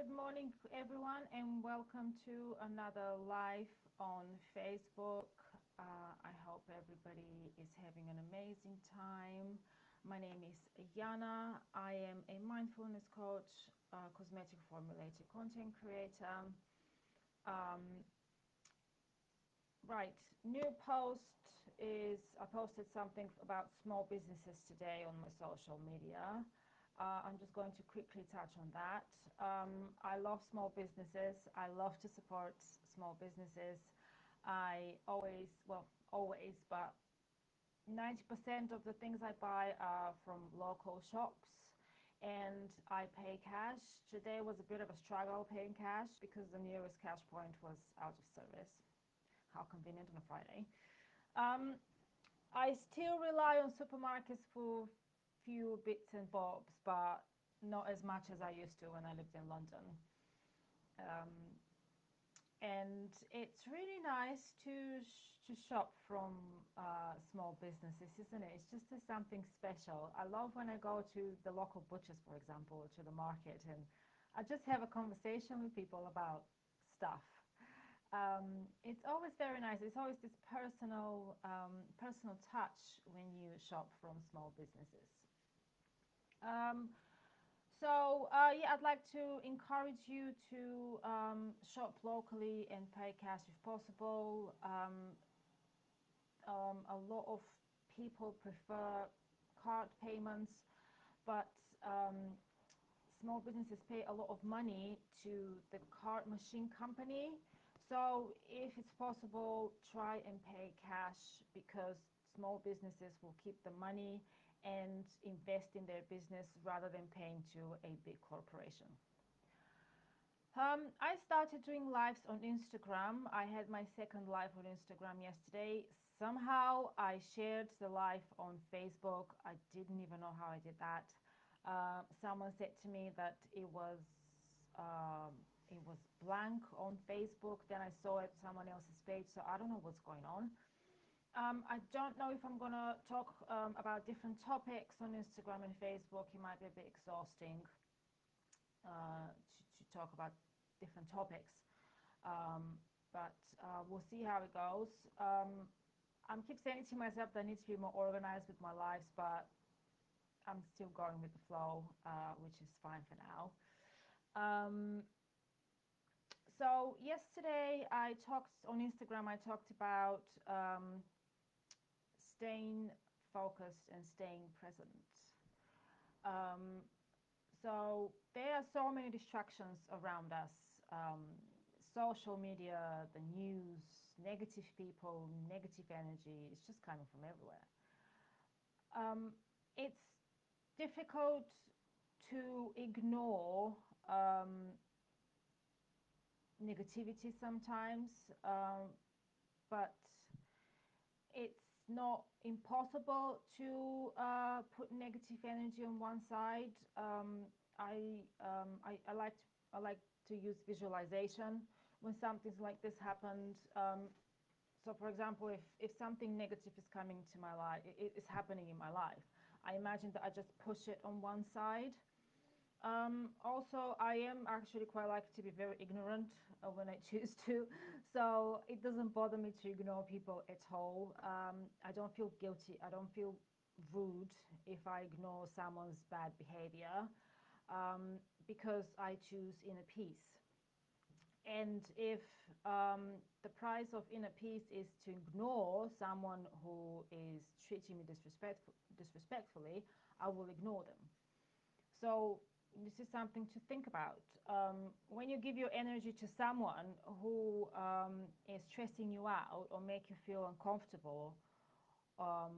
Good morning, everyone, and welcome to another live on Facebook. I hope everybody is having an amazing time. My name is Yana. I am a mindfulness coach, cosmetic formulated content creator. Um, right, new post is I posted something about small businesses today on my social media. I'm just going to quickly touch on that. I love small businesses. I love to support small businesses. I always, well, always, but 90% of the things I buy are from local shops and I pay cash. Today was a bit of a struggle paying cash because the nearest cash point was out of service. How convenient on a Friday. Um, I still rely on supermarkets for few bits and bobs, but not as much as I used to when I lived in London. Um, and it's really nice to shop from small businesses, isn't it? It's just something special. I love when I go to the local butchers, for example, or to the market, and I just have a conversation with people about stuff. It's always very nice. It's always this personal touch when you shop from small businesses. Um, yeah, I'd like to encourage you to shop locally and pay cash if possible. A lot of people prefer card payments, but um, small businesses pay a lot of money to the card machine company. So if it's possible, try and pay cash because small businesses will keep the money and invest in their business rather than paying to a big corporation. I started doing lives on Instagram. I had my second live on Instagram yesterday. Somehow I shared the live on Facebook. I didn't even know how I did that. Someone said to me that it was blank on Facebook. Then I saw it someone else's page, so I don't know what's going on. I don't know if I'm gonna talk about different topics on Instagram and Facebook. It might be a bit exhausting to talk about different topics. But we'll see how it goes. I keep saying to myself that I need to be more organized with my lives, but I'm still going with the flow, which is fine for now. Um, so yesterday I talked on Instagram. I talked about staying focused and staying present. Um, So there are so many distractions around us. Social media, the news, negative people, negative energy. It's just coming from everywhere. It's difficult to ignore negativity sometimes, but it's not impossible to put negative energy on one side. I like to use visualization when something like this happened. So, for example, if something negative is coming to my life, it is happening in my life, I imagine that I just push it on one side. Also, I am actually quite like to be very ignorant when I choose to, so it doesn't bother me to ignore people at all. I don't feel guilty. I don't feel rude if I ignore someone's bad behavior because I choose inner peace. And if the price of inner peace is to ignore someone who is treating me disrespectfully, I will ignore them. So this is something to think about. When you give your energy to someone who is stressing you out or make you feel uncomfortable, um,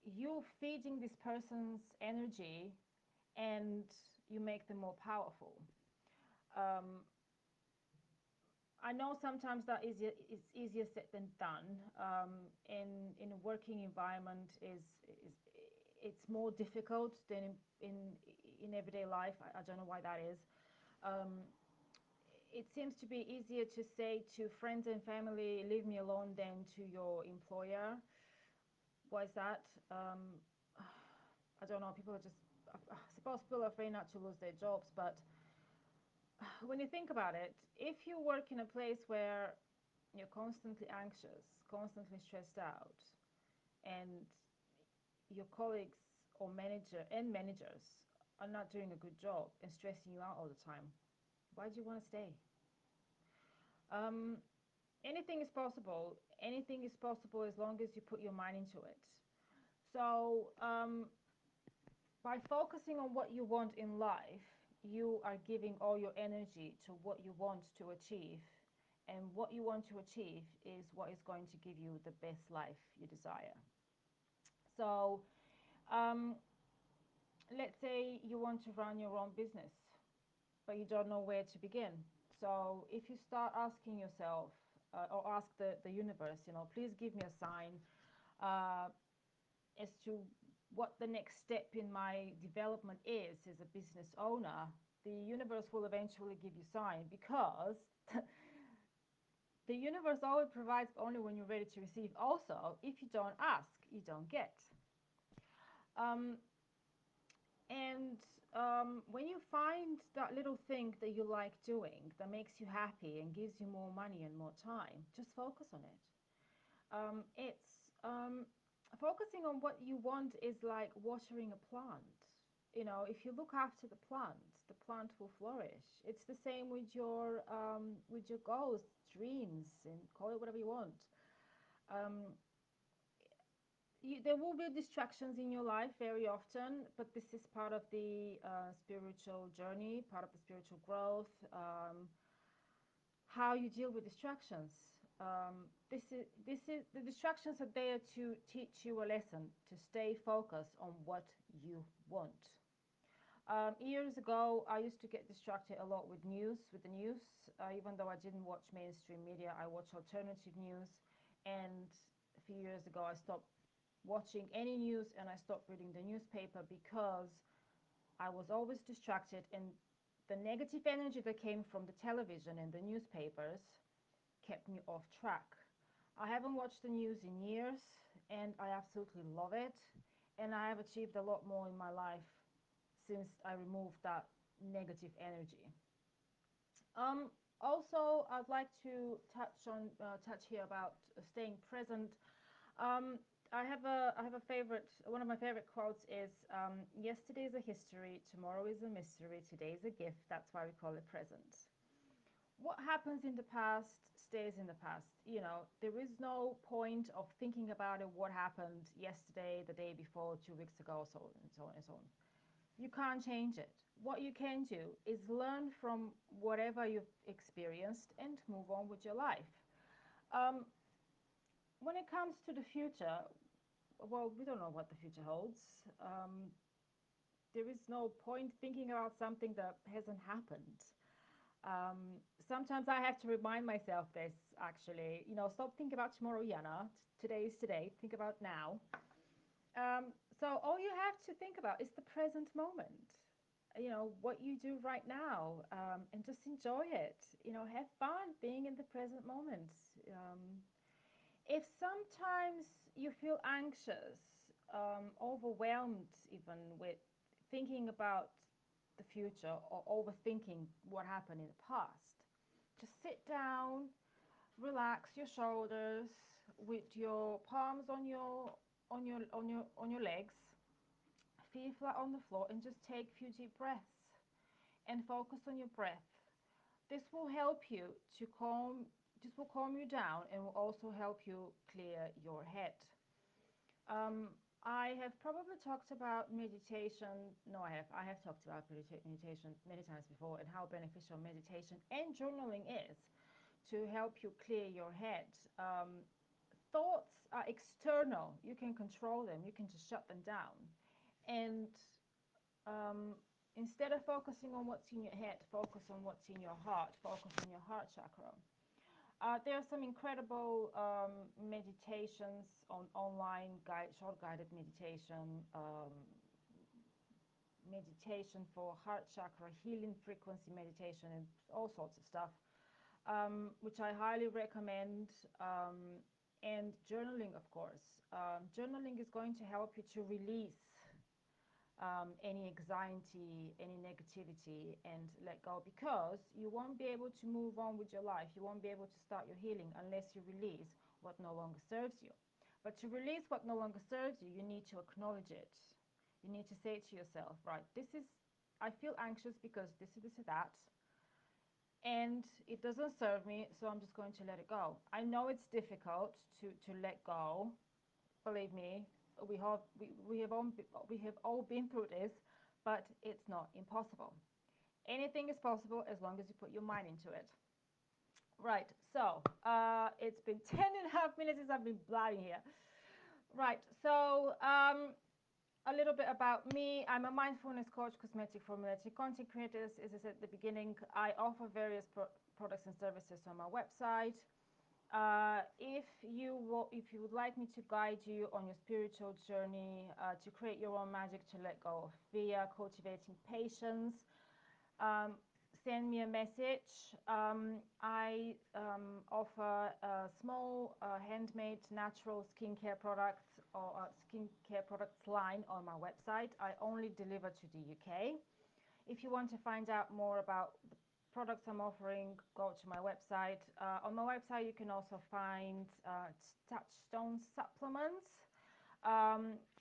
you're feeding this person's energy and you make them more powerful. Um, I know sometimes that it's easier said than done. In a working environment is it's more difficult than in everyday life. I don't know why that is. Um, it seems to be easier to say to friends and family, leave me alone, than to your employer. Why is that? I don't know. People are just, I suppose people are afraid not to lose their jobs, but when you think about it, if you work in a place where you're constantly anxious, constantly stressed out, and your colleagues or managers are not doing a good job and stressing you out all the time, why do you want to stay? Um, anything is possible. Anything is possible as long as you put your mind into it. So, by focusing on what you want in life, you are giving all your energy to what you want to achieve. And what you want to achieve is what is going to give you the best life you desire. So, um, let's say you want to run your own business, but you don't know where to begin. So, if you start asking yourself, or ask the universe, please give me a sign uh, as to what the next step in my development is as a business owner, the universe will eventually give you sign, because the universe always provides only when you're ready to receive. Also, if you don't ask, you don't get. Um, and when you find that little thing that you like doing that makes you happy and gives you more money and more time, just focus on it. It's focusing on what you want is like watering a plant. If you look after the plant will flourish. It's the same with your goals, dreams, and call it whatever you want. Um, there will be distractions in your life very often, but this is part of the spiritual journey, part of the spiritual growth. How you deal with distractions. This is the distractions are there to teach you a lesson, to stay focused on what you want. Years ago, I used to get distracted a lot with the news. Even though I didn't watch mainstream media, I watched alternative news. And a few years ago, I stopped watching any news and I stopped reading the newspaper, because I was always distracted, and the negative energy that came from the television and the newspapers kept me off track. I haven't watched the news in years, and I absolutely love it. And I have achieved a lot more in my life since I removed that negative energy. Um, Also, I'd like to touch here about staying present. Um, I have a favorite. One of my favorite quotes is, "Yesterday is a history, tomorrow is a mystery, today is a gift. That's why we call it present." What happens in the past stays in the past. There is no point of thinking about it, what happened yesterday, the day before, 2 weeks ago, so on and so on and so on. You can't change it. What you can do is learn from whatever you've experienced and move on with your life. Um, when it comes to the future, well, we don't know what the future holds. There is no point thinking about something that hasn't happened. Sometimes I have to remind myself this, actually. Stop thinking about tomorrow, Yana. Today is today. Think about now. So all you have to think about is the present moment. What you do right now, and just enjoy it. Have fun being in the present moment. If sometimes you feel anxious, overwhelmed even with thinking about the future, or overthinking what happened in the past, just sit down, relax your shoulders with your palms on your legs, feet flat on the floor, and just take a few deep breaths and focus on your breath. This will help you to calm. This will calm you down and will also help you clear your head. Um, I have probably talked about meditation. No, I have. I have talked about meditation many times before, and how beneficial meditation and journaling is to help you clear your head. Thoughts are external. You can control them. You can just shut them down. And um, instead of focusing on what's in your head, focus on what's in your heart. Focus on your heart chakra. There are some incredible meditations on online, short guided meditation for heart chakra, healing frequency meditation, and all sorts of stuff, which I highly recommend. And journaling, of course. Journaling is going to help you to release any anxiety, any negativity, and let go, because you won't be able to move on with your life. You won't be able to start your healing unless you release what no longer serves you. But to release what no longer serves you, you need to acknowledge it. You need to say to yourself, right, this is, I feel anxious because this is that, and it doesn't serve me, so I'm just going to let it go. I know it's difficult to let go. Believe me, we have all been through this, but it's not impossible. Anything is possible as long as you put your mind into it. Right, so it's been 10 and a half minutes since I've been blabbing here. Right, so a little bit about me. I'm a mindfulness coach, cosmetic formulating content creator. As I said at the beginning, I offer various products and services on my website. If you would like me to guide you on your spiritual journey, to create your own magic, to let go of fear, cultivating patience, um, send me a message. I offer small handmade natural skincare products, or skincare products line on my website. I only deliver to the UK. If you want to find out more about the products I'm offering, go to my website. On my website, you can also find Touchstone supplements.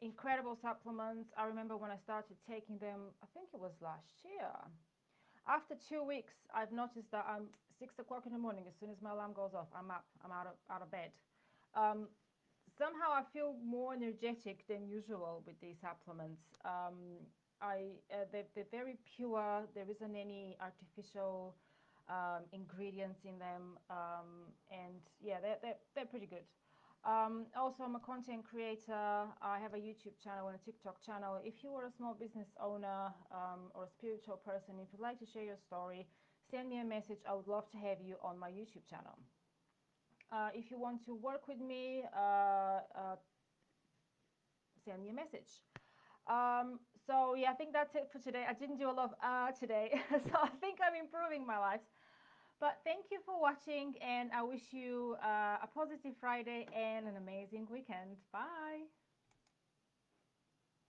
Incredible supplements. I remember when I started taking them, I think it was last year. After 2 weeks, I've noticed that I'm 6 o'clock in the morning. As soon as my alarm goes off, I'm up. I'm out of bed. Um, Somehow I feel more energetic than usual with these supplements. They're very pure. There isn't any artificial ingredients in them, and yeah, they're pretty good. Also, I'm a content creator. I have a YouTube channel and a TikTok channel. If you are a small business owner, or a spiritual person, if you'd like to share your story, send me a message. I would love to have you on my YouTube channel. If you want to work with me, send me a message. So yeah, I think that's it for today. I didn't do a lot of today, so I think I'm improving my life. But thank you for watching, and I wish you a positive Friday and an amazing weekend. Bye.